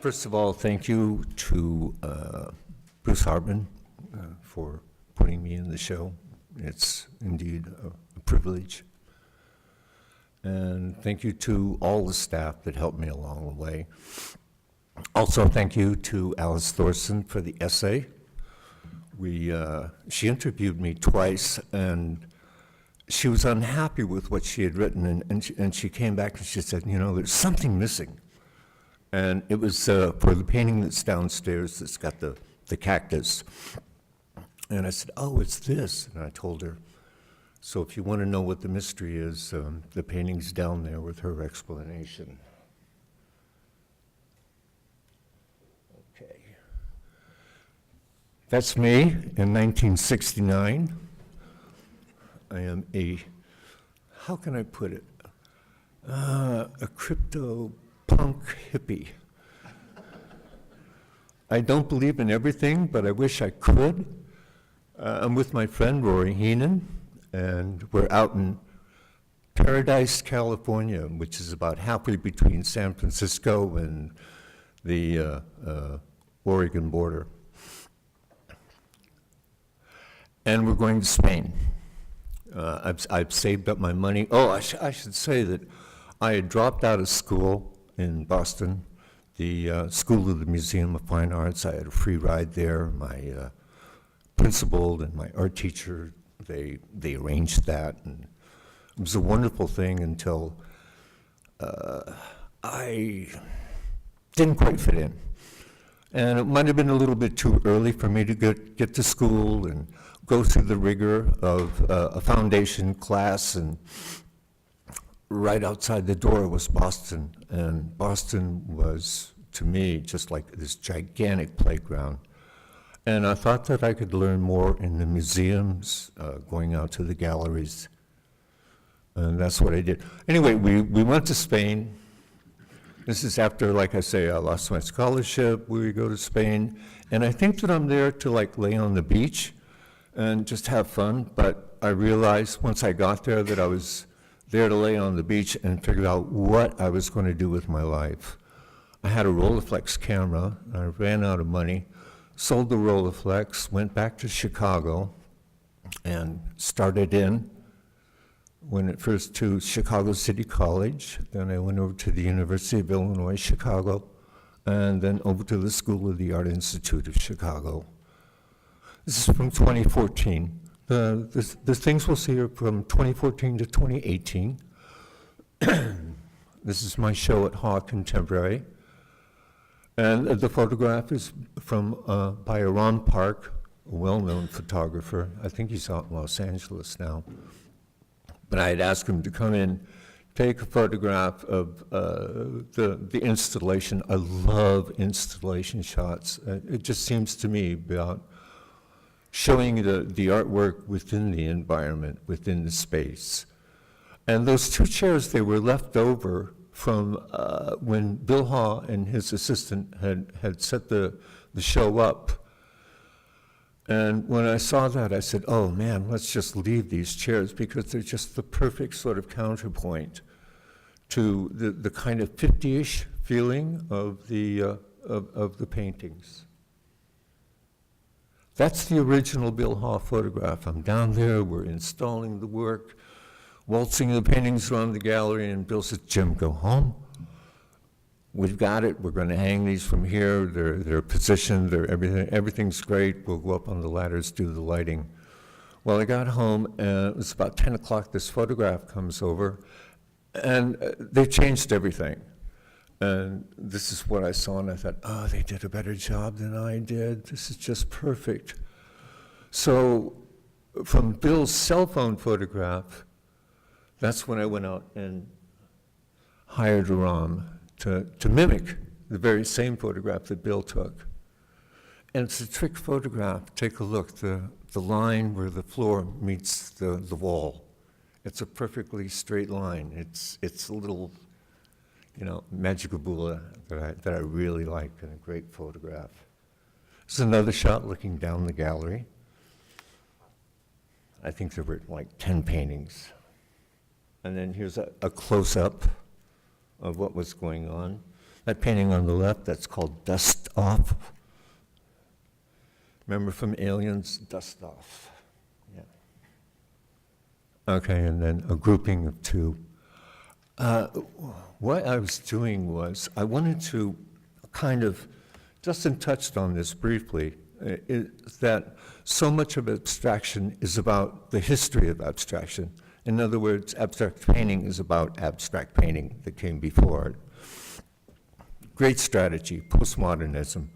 First of all, thank you to Bruce Hartman for putting me in the show. It's indeed a privilege. And thank you to all the staff that helped me along the way. Also, thank you to Alice Thorson for the essay. She interviewed me twice, and she was unhappy with what she had written, and she came back and she said, you know, there's something missing. And it was for the painting that's downstairs that's got the cactus. And I said, oh, it's this. And I told her, so if you want to know what the mystery is, the painting's down there with her explanation. Okay. That's me in 1969. I am how can I put it? A crypto punk hippie. I don't believe in everything, but I wish I could. I'm with my friend Rory Heenan, and we're out in Paradise, California, which is about halfway between San Francisco and the Oregon border. And we're going to Spain. I've saved up my money. Oh, I should say that I had dropped out of school in Boston, the School of the Museum of Fine Arts. I had a free ride there. My principal and my art teacher, they arranged that, and it was a wonderful thing until I didn't quite fit in. And it might have been a little bit too early for me to get to school and go through the rigor of a foundation class, and right outside the door was Boston, and Boston was, to me, just like this gigantic playground. And I thought that I could learn more in the museums, going out to the galleries, and that's what I did. Anyway, we went to Spain. This is after, like I say, I lost my scholarship. We go to Spain, and I think that I'm there to like lay on the beach and just have fun, but I realized once I got there that I was there to lay on the beach and figure out what I was going to do with my life. I had a Rolleiflex camera. I ran out of money, sold the Rolleiflex, went back to Chicago, and started went at first to Chicago City College, then I went over to the University of Illinois, Chicago, and then over to the School of the Art Institute of Chicago. This is from 2014. The things we'll see are from 2014 to 2018. This is my show at Haw Contemporary. And the photograph is by Ron Park, a well-known photographer. I think he's out in Los Angeles now. But I had asked him to come in, take a photograph of the installation. I love installation shots. It just seems to me about showing the artwork within the environment, within the space. And those two chairs, they were left over from when Bill Haw and his assistant had set the show up. And when I saw that, I said, oh man, let's just leave these chairs because they're just the perfect sort of counterpoint to the kind of 50-ish feeling of the paintings. That's the original Bill Haw photograph. I'm down there, we're installing the work, waltzing the paintings around the gallery, and Bill says, Jim, go home. We've got it, we're gonna hang these from here, they're positioned, everything's great, we'll go up on the ladders, do the lighting. Well, I got home, and it was about 10 o'clock, this photograph comes over, and they changed everything. And this is what I saw, and I thought, oh, they did a better job than I did. This is just perfect. So from Bill's cell phone photograph, that's when I went out and hired Ram to mimic the very same photograph that Bill took. And it's a trick photograph. Take a look, the line where the floor meets the wall. It's a perfectly straight line. It's a little, you know, magicabula that I really like, and a great photograph. This is another shot looking down the gallery. I think there were like 10 paintings. And then here's a close-up of what was going on. That painting on the left, that's called Dust Off. Remember from Aliens, Dust Off. Yeah. Okay, and then a grouping of two. What I was doing was, I wanted to kind of, Justin touched on this briefly, is that so much of abstraction is about the history of abstraction. In other words, abstract painting is about abstract painting that came before it. Great strategy, postmodernism.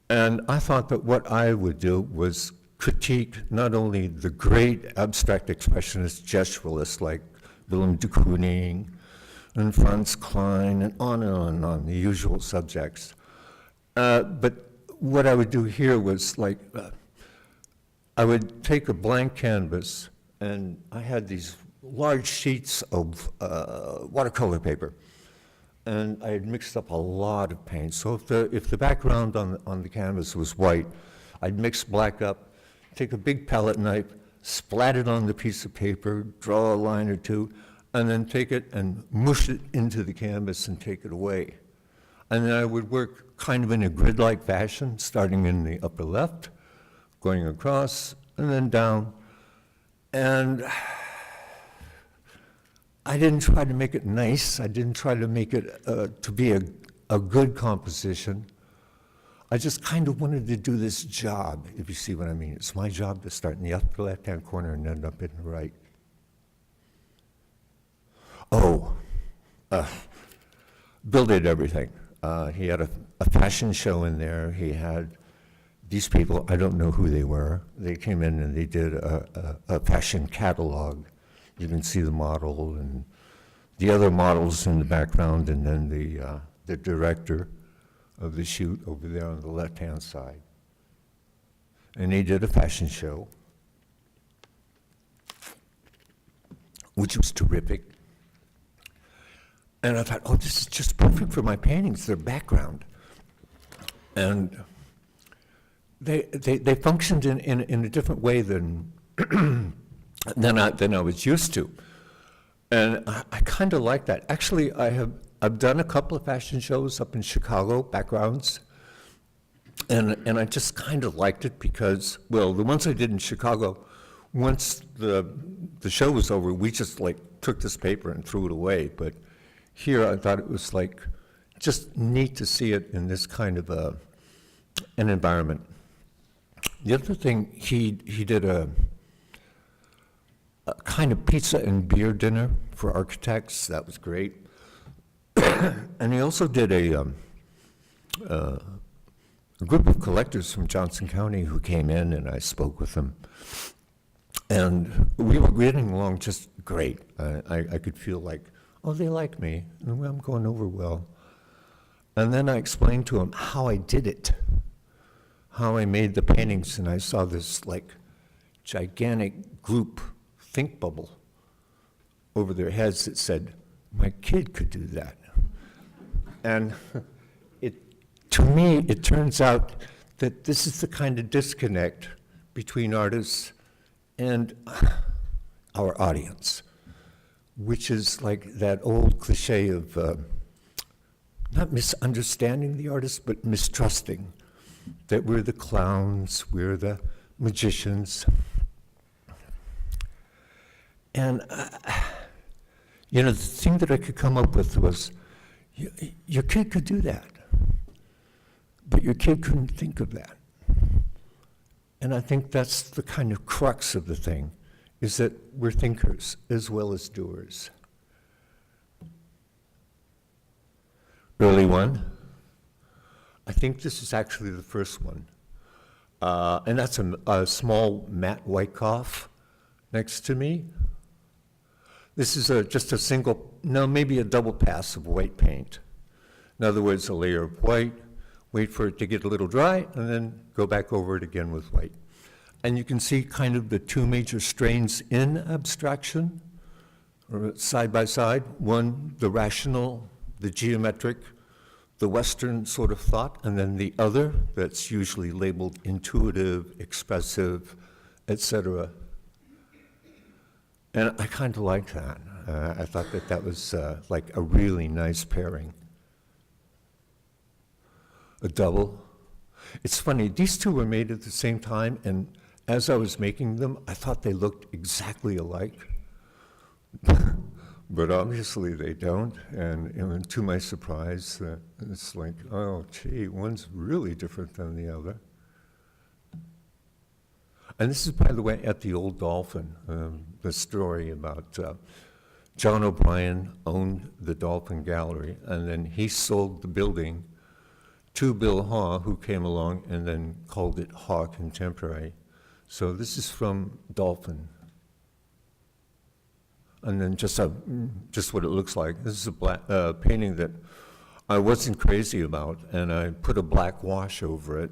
And I thought that what I would do was critique not only the great abstract expressionist gesturalists like Willem de Kooning and Franz Klein and on, the usual subjects. But what I would do here was like, I would take a blank canvas, and I had these large sheets of watercolor paper, and I had mixed up a lot of paint. So if the background on the canvas was white, I'd mix black up, take a big palette knife, splat it on the piece of paper, draw a line or two, and then take it and mush it into the canvas and take it away. And then I would work kind of in a grid-like fashion, starting in the upper left, going across, and then down. And I didn't try to make it nice. I didn't try to make it to be a good composition. I just kind of wanted to do this job, if you see what I mean. It's my job to start in the upper left-hand corner and end up in the right. Oh, Bill did everything. He had a fashion show in there. He had these people, I don't know who they were. They came in and they did a fashion catalog. You can see the model and the other models in the background, and then the director of the shoot over there on the left-hand side. And they did a fashion show, which was terrific. And I thought, oh, this is just perfect for my paintings, their background. And they functioned in a different way than than I was used to. And I kind of like that. Actually, I've done a couple of fashion shows up in Chicago, backgrounds, and I just kind of liked it because, well, the ones I did in Chicago, once the show was over, we just like took this paper and threw it away. But here I thought it was like just neat to see it in this kind of an environment. The other thing, he did a kind of pizza and beer dinner for architects. That was great. And he also did a group of collectors from Johnson County who came in, and I spoke with them. And we were getting along just great. I could feel like, oh, they like me, and I'm going over well. And then I explained to them how I did it, how I made the paintings, and I saw this like gigantic group think bubble over their heads that said, my kid could do that. And to me, it turns out that this is the kind of disconnect between artists and our audience, which is like that old cliche of not misunderstanding the artist, but mistrusting, that we're the clowns, we're the magicians. And, the thing that I could come up with was, your kid could do that, but your kid couldn't think of that. And I think that's the kind of crux of the thing, is that we're thinkers as well as doers. Early one. I think this is actually the first one. And that's a small Matt Wyckoff next to me. This is just a single, no, maybe a double pass of white paint. In other words, a layer of white, wait for it to get a little dry, and then go back over it again with white. And you can see kind of the two major strains in abstraction, or side by side. One, the rational, the geometric, the Western sort of thought, and then the other that's usually labeled intuitive, expressive, etc. And I kind of liked that. I thought that was like a really nice pairing. a double. It's funny, these two were made at the same time, and as I was making them, I thought they looked exactly alike. But obviously they don't, and to my surprise, it's like, oh, gee, one's really different than the other. And this is, by the way, at the Old Dolphin, the story about John O'Brien owned the Dolphin Gallery, and then he sold the building to Bill Haw, who came along and then called it Haw Contemporary. So this is from Dolphin. And then just what it looks like. This is a black painting that I wasn't crazy about, and I put a black wash over it,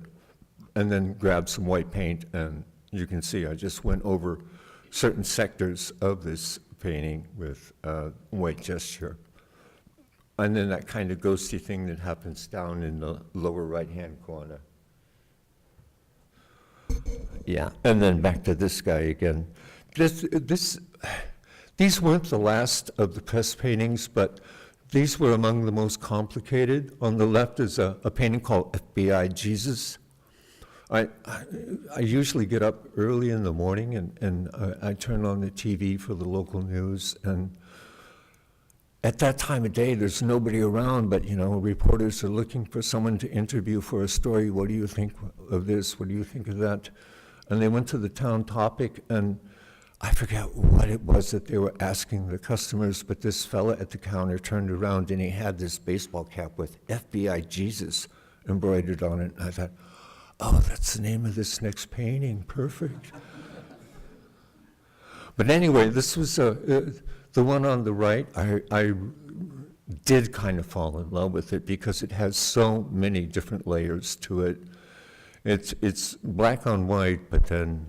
and then grabbed some white paint, and you can see I just went over certain sectors of this painting with white gesture. And then that kind of ghosty thing that happens down in the lower right-hand corner. Yeah, and then back to this guy again. These weren't the last of the press paintings, but these were among the most complicated. On the left is a painting called FBI Jesus. I usually get up early in the morning and I turn on the TV for the local news, and at that time of day, there's nobody around, but reporters are looking for someone to interview for a story. What do you think of this? What do you think of that? And they went to the town topic, and I forget what it was that they were asking the customers, but this fella at the counter turned around and he had this baseball cap with FBI Jesus embroidered on it. And I thought, oh, that's the name of this next painting, perfect. But anyway, this was the one on the right. I did kind of fall in love with it because it has so many different layers to it. It's black on white, but then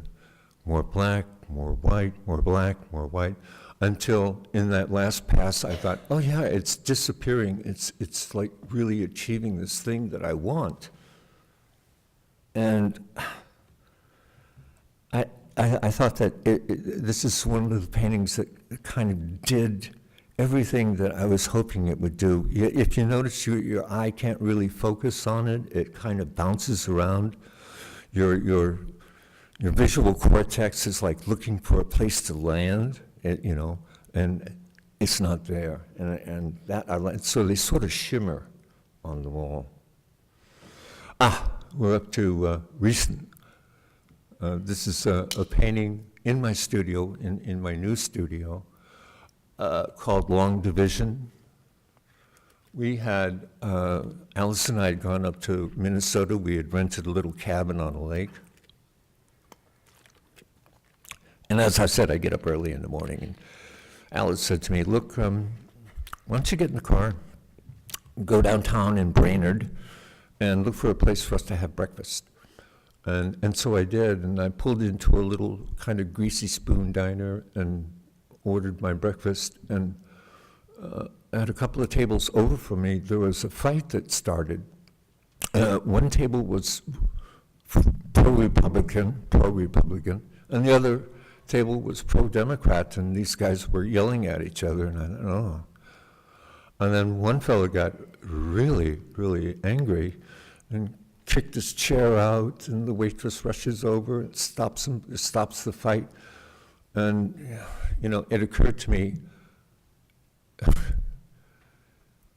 more black, more white, more black, more white, until in that last pass I thought, oh yeah, it's disappearing. It's like really achieving this thing that I want. And I thought that this is one of the paintings that kind of did everything that I was hoping it would do. If you notice, your eye can't really focus on it. It kind of bounces around. Your visual cortex is like looking for a place to land, and it's not there. And that I like. So they sort of shimmer on the wall. We're up to recent. This is a painting in my studio, in my new studio, called Long Division. We had, Alice and I had gone up to Minnesota. We had rented a little cabin on a lake. And as I said, I get up early in the morning. And Alice said to me, look, why don't you get in the car, go downtown in Brainerd, and look for a place for us to have breakfast. And so I did, and I pulled into a little kind of greasy spoon diner and ordered my breakfast. And at a couple of tables over from me, there was a fight that started. One table was pro-Republican, and the other table was pro-Democrat, and these guys were yelling at each other, and I thought, oh. And then one fellow got really, really angry and kicked his chair out, and the waitress rushes over and stops the fight. And, it occurred to me,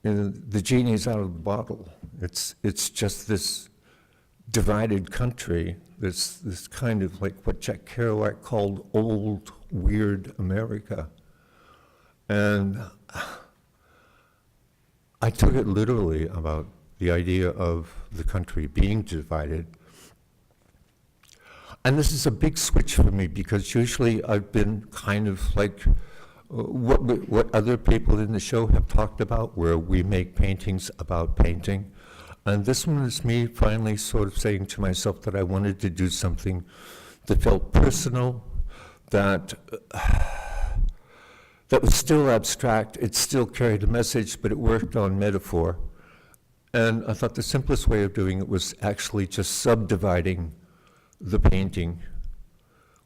the genie's out of the bottle. It's just this divided country, this kind of like what Jack Kerouac called old, weird America. And I took it literally about the idea of the country being divided. And this is a big switch for me because usually I've been kind of like what other people in the show have talked about, where we make paintings about painting. And this one is me finally sort of saying to myself that I wanted to do something that felt personal, that was still abstract, it still carried a message, but it worked on metaphor. And I thought the simplest way of doing it was actually just subdividing the painting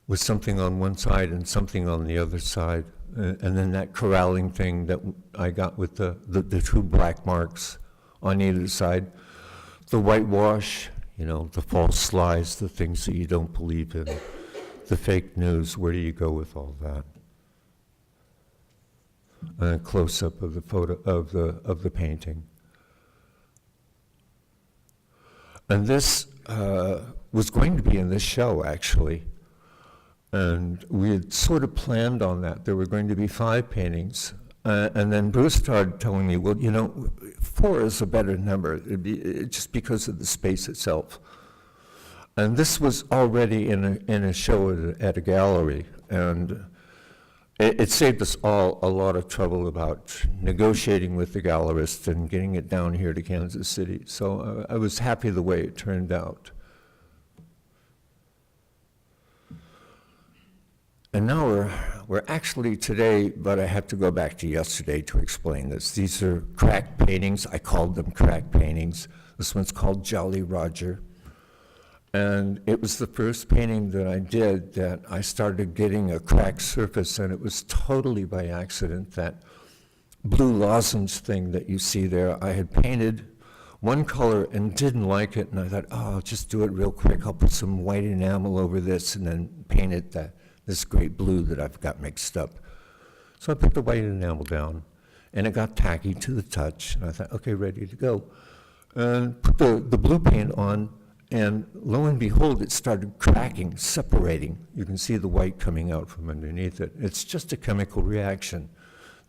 with something on one side and something on the other side. And then that corralling thing that I got with the two black marks on either side. the whitewash, you know, the false lies, the things that you don't believe in, the fake news, where do you go with all that? And a close-up of the photo of the painting. And this was going to be in this show, actually. And we had sort of planned on that. There were going to be 5 paintings. And then Bruce started telling me, well, you know, 4 is a better number, just because of the space itself. And this was already in a show at a gallery. And it saved us all a lot of trouble about negotiating with the gallerist and getting it down here to Kansas City. So I was happy the way it turned out. And now we're actually today, but I have to go back to yesterday to explain this. These are crack paintings. I called them crack paintings. This one's called Jolly Roger. And it was the first painting that I did that I started getting a cracked surface, and it was totally by accident. That blue lozenge thing that you see there, I had painted one color and didn't like it, and I thought, oh, I'll just do it real quick. I'll put some white enamel over this and then paint it this great blue that I've got mixed up. So I put the white enamel down, and it got tacky to the touch, and I thought, okay, ready to go. And put the blue paint on, and lo and behold, it started cracking, separating. You can see the white coming out from underneath it. It's just a chemical reaction.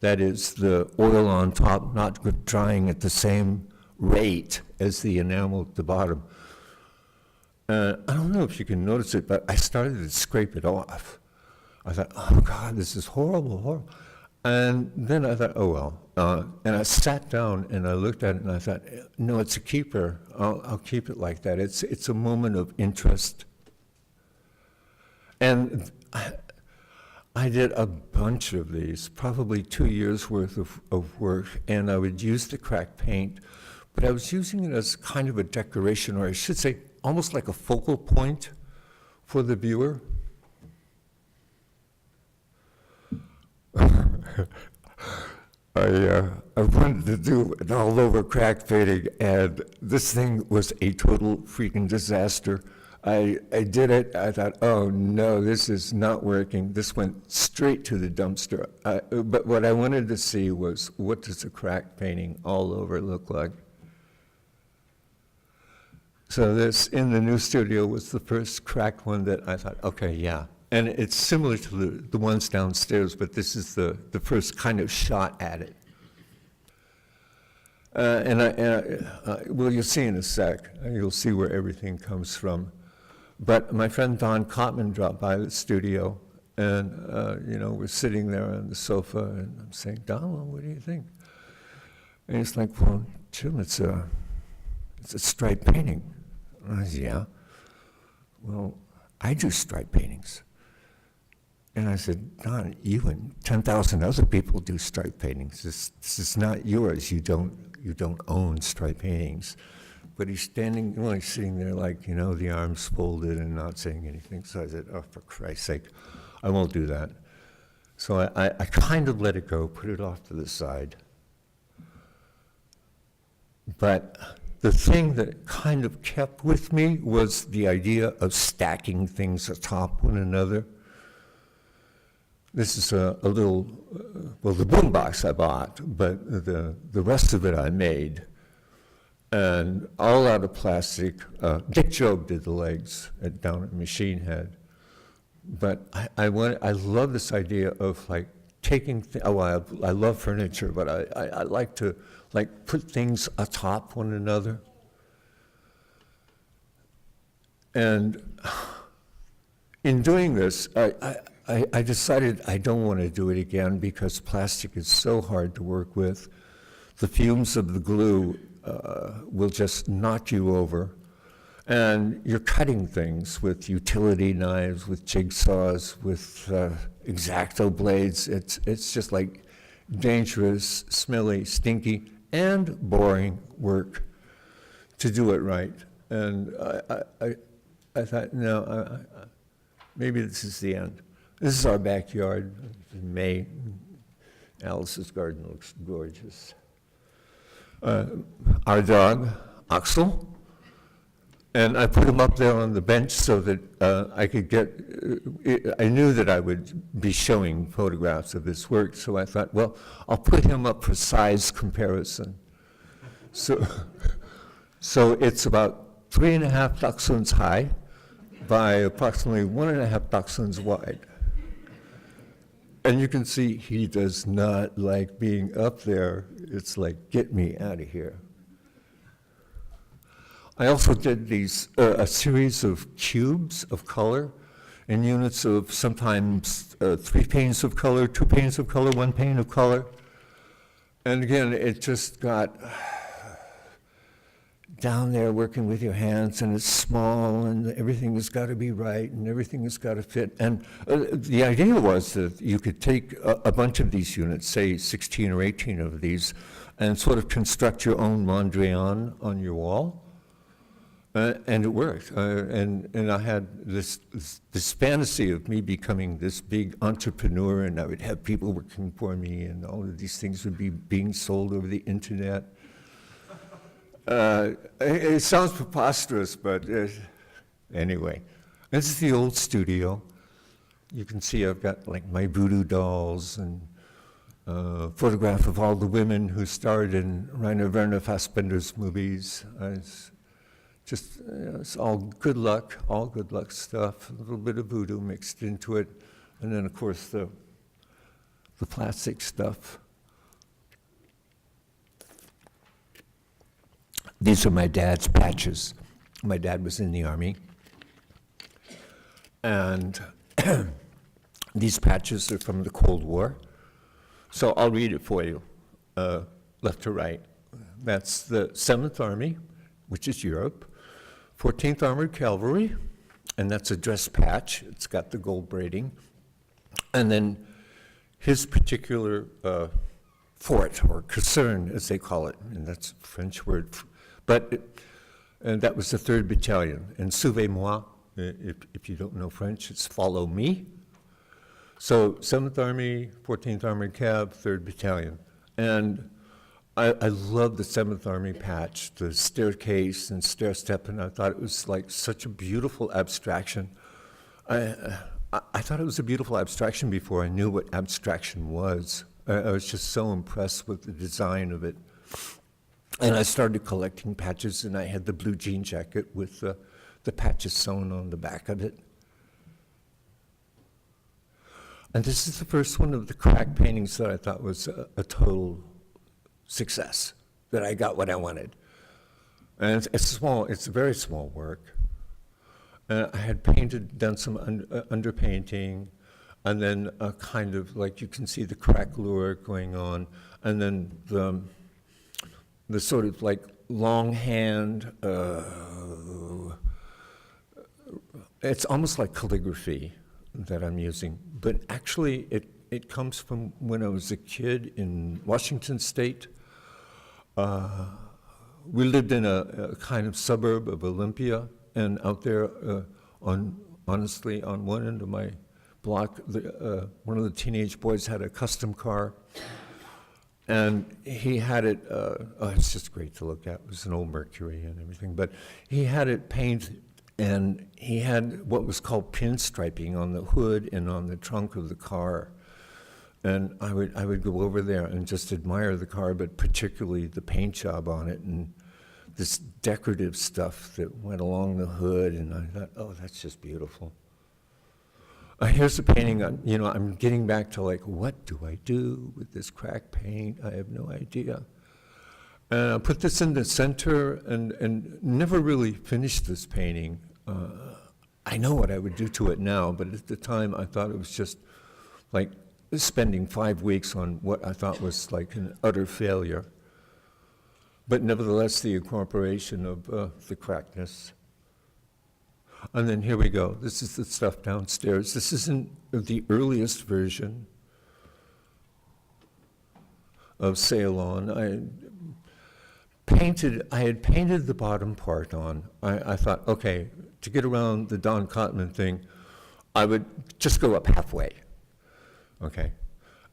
That is, the oil on top not drying at the same rate as the enamel at the bottom. I don't know if you can notice it, but I started to scrape it off. I thought, oh God, this is horrible, horrible. And then I thought, oh well. And I sat down and I looked at it and I thought, no, it's a keeper. I'll keep it like that. It's a moment of interest. And I did a bunch of these, probably 2 years worth of work, and I would use the cracked paint, but I was using it as kind of a decoration, or I should say, almost like a focal point for the viewer. I wanted to do an all-over crack painting, and this thing was a total freaking disaster. I did it, I thought, oh no, this is not working. This went straight to the dumpster. But what I wanted to see was, what does a crack painting all over look like? So this, in the new studio, was the first cracked one that I thought, okay, yeah. And it's similar to the ones downstairs, but this is the first kind of shot at it. Well, you'll see in a sec. You'll see where everything comes from. But my friend Don Cotman dropped by the studio, and we're sitting there on the sofa, and I'm saying, Don, well, what do you think? And he's like, well, Jim, it's a stripe painting. And I said, yeah. Well, I do stripe paintings. And I said, Don, you and 10,000 other people do stripe paintings. This is not yours. You don't own stripe paintings. But he's standing, well, he's sitting there like, the arms folded and not saying anything. So I said, oh, for Christ's sake, I won't do that. So I kind of let it go, put it off to the side. But the thing that kind of kept with me was the idea of stacking things atop one another. This is a little, well, the boombox I bought, but the rest of it I made. And all out of plastic. Dick Job did the legs down at Machine Head. But I love this idea of like taking, I love furniture, but I like to put things atop one another. And in doing this, I decided I don't want to do it again because plastic is so hard to work with. The fumes of the glue will just knock you over. And you're cutting things with utility knives, with jigsaws, with X-Acto blades. It's just like dangerous, smelly, stinky, and boring work to do it right. And I thought, no, maybe this is the end. This is our backyard in May. Alice's garden looks gorgeous. Our dog, Axel, And I put him up there on the bench so that I could I knew that I would be showing photographs of his work, so I thought, well, I'll put him up for size comparison. So, so it's about 3.5 dachshunds high by approximately 1.5 dachshunds wide. And you can see he does not like being up there. It's like, get me out of here. I also did a series of cubes of color in units of sometimes 3 panes of color, 2 panes of color, 1 pane of color. And again, it just got down there working with your hands, and it's small, and everything has got to be right, and everything has got to fit. And the idea was that you could take a bunch of these units, say 16 or 18 of these, and sort of construct your own Mondrian on your wall. And it worked. And I had this fantasy of me becoming this big entrepreneur, and I would have people working for me, and all of these things would be being sold over the internet. It sounds preposterous, but anyway. This is the old studio. You can see I've got like my voodoo dolls and a photograph of all the women who starred in Rainer Werner Fassbinder's movies. It's all good luck stuff, a little bit of voodoo mixed into it, and then of course the plastic stuff. These are my dad's patches. My dad was in the Army. And these patches are from the Cold War. So I'll read it for you, left to right. That's the 7th Army, which is Europe, 14th Armored Cavalry, and that's a dress patch. It's got the gold braiding. And then his particular fort, or caserne, as they call it, and that's a French word. And that was the 3rd Battalion. And suivez-moi, if you don't know French, it's follow me. So 7th Army, 14th Armored Cav, 3rd Battalion. And I love the 7th Army patch, the staircase and stair step, and I thought it was like such a beautiful abstraction. I thought it was a beautiful abstraction before I knew what abstraction was. I was just so impressed with the design of it. And I started collecting patches, and I had the blue jean jacket with the patches sewn on the back of it. And this is the first one of the crack paintings that I thought was a total success, that I got what I wanted. And it's small, it's a very small work. And I had done some underpainting, and then kind of like you can see the crack lure going on, and then the sort of like longhand, it's almost like calligraphy that I'm using, but actually it comes from when I was a kid in Washington State. We lived in a kind of suburb of Olympia, and out there honestly, on one end of my block, one of the teenage boys had a custom car. And he had it, it's just great to look at. It was an old Mercury and everything, but he had it painted, and he had what was called pinstriping on the hood and on the trunk of the car. And I would go over there and just admire the car, but particularly the paint job on it and this decorative stuff that went along the hood, and I thought, oh, that's just beautiful. Here's a painting, I'm getting back to like, what do I do with this crack paint? I have no idea. And I put this in the center and never really finished this painting. I know what I would do to it now, but at the time I thought it was just like spending 5 weeks on what I thought was like an utter failure. But nevertheless, the incorporation of the crackness. And then here we go. This is the stuff downstairs. This isn't the earliest version of Ceylon. I had painted the bottom part on. I thought, okay, to get around the Don Cotman thing, I would just go up halfway, okay?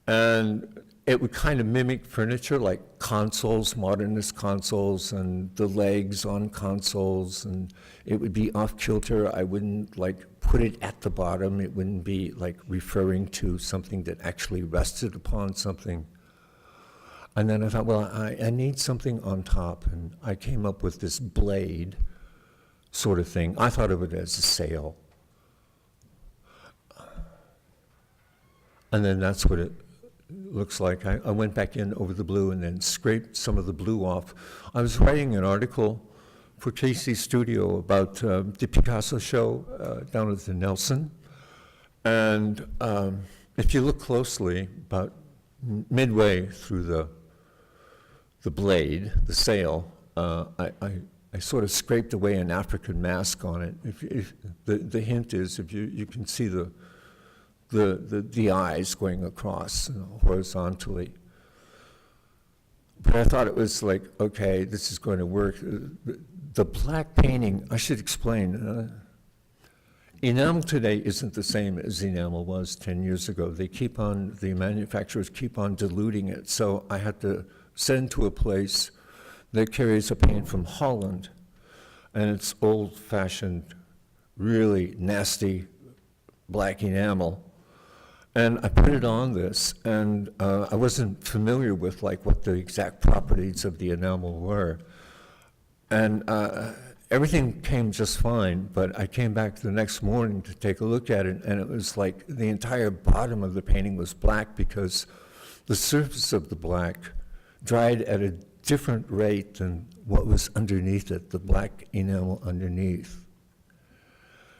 And it would kind of mimic furniture, like consoles, modernist consoles, and the legs on consoles, and it would be off kilter. I wouldn't like put it at the bottom. It wouldn't be like referring to something that actually rested upon something. And then I thought, well, I need something on top, and I came up with this blade sort of thing. I thought of it as a sail. And then that's what it looks like. I went back in over the blue and then scraped some of the blue off. I was writing an article for Casey's Studio about the Picasso show down at the Nelson. And if you look closely, about midway through the blade, the sail, I sort of scraped away an African mask on it. If the hint is, if you can see the eyes going across horizontally. But I thought it was like, okay, this is going to work. The black painting, I should explain, enamel today isn't the same as enamel was 10 years ago. The manufacturers keep on diluting it. So I had to send to a place that carries a paint from Holland, and it's old-fashioned, really nasty black enamel. And I put it on this, and I wasn't familiar with like what the exact properties of the enamel were. And everything came just fine, but I came back the next morning to take a look at it, and it was like the entire bottom of the painting was black because the surface of the black dried at a different rate than what was underneath it, the black enamel underneath.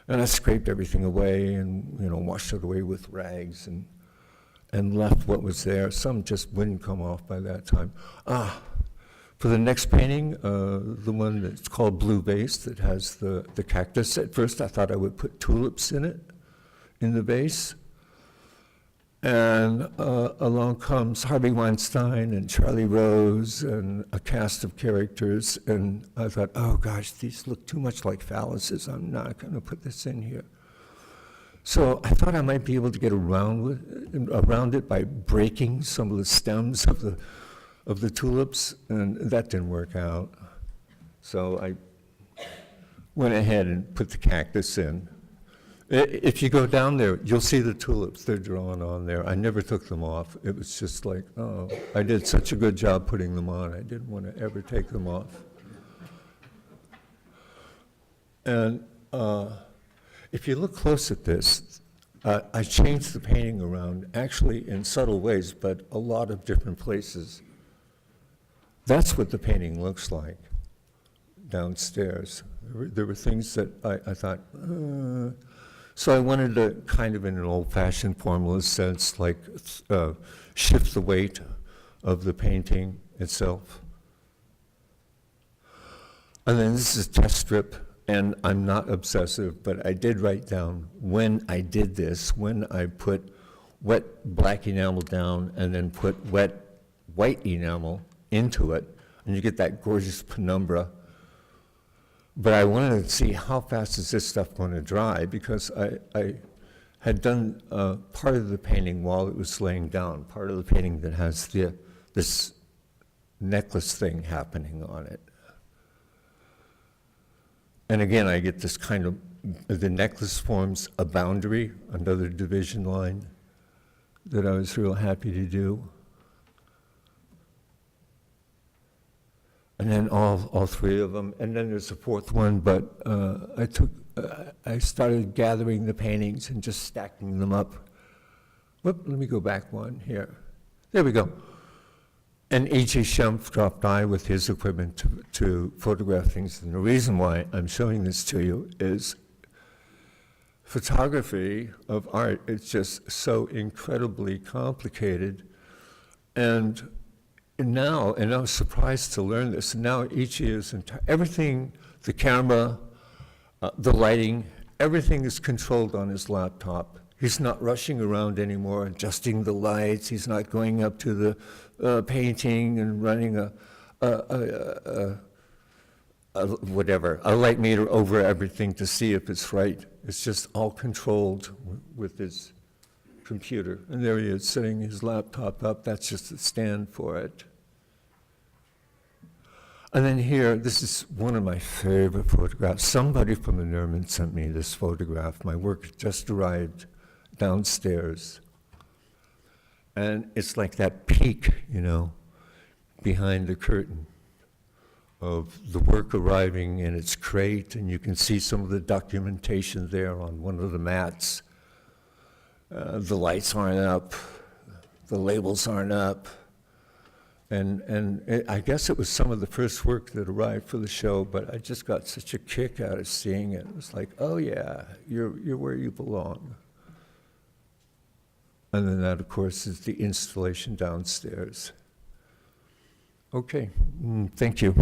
And I scraped everything away and, washed it away with rags and left what was there. Some just wouldn't come off by that time. For the next painting, the one that's called Blue Vase that has the cactus, at first I thought I would put tulips in it, in the vase. And along comes Harvey Weinstein and Charlie Rose and a cast of characters, and I thought, oh gosh, these look too much like phalluses. I'm not going to put this in here. So I thought I might be able to get around it by breaking some of the stems of the tulips, and that didn't work out. So I went ahead and put the cactus in. If you go down there, you'll see the tulips. They're drawn on there. I never took them off. It was just like, oh, I did such a good job putting them on. I didn't want to ever take them off. And if you look close at this, I changed the painting around, actually in subtle ways, but a lot of different places. That's what the painting looks like downstairs. There were things that I thought, so I wanted to kind of in an old-fashioned formalist sense, like shift the weight of the painting itself. And then this is a test strip, and I'm not obsessive, but I did write down when I did this, when I put wet black enamel down and then put wet white enamel into it, and you get that gorgeous penumbra. But I wanted to see how fast is this stuff going to dry, because I had done part of the painting while it was laying down, part of the painting that has this necklace thing happening on it. And again, I get this kind of, the necklace forms a boundary, another division line that I was real happy to do. And then all three of them, and then there's a fourth one, but I started gathering the paintings and just stacking them up. Whoop, let me go back one here. There we go. And A.J. Schempf dropped by with his equipment to photograph things. And the reason why I'm showing this to you is photography of art is just so incredibly complicated. And now, and I was surprised to learn this, now Ichi is everything, the camera, the lighting, everything is controlled on his laptop. He's not rushing around anymore, adjusting the lights. He's not going up to the painting and running a light meter over everything to see if it's right. It's just all controlled with his computer. And there he is, setting his laptop up. That's just a stand for it. And then here, this is one of my favorite photographs. Somebody from the Nerman sent me this photograph. My work just arrived downstairs. And it's like that peek, you know, behind the curtain of the work arriving in its crate, and you can see some of the documentation there on one of the mats. The lights aren't up, the labels aren't up, and I guess it was some of the first work that arrived for the show, but I just got such a kick out of seeing it. It was like, oh yeah, you're where you belong. And then that, of course, is the installation downstairs. Okay, thank you.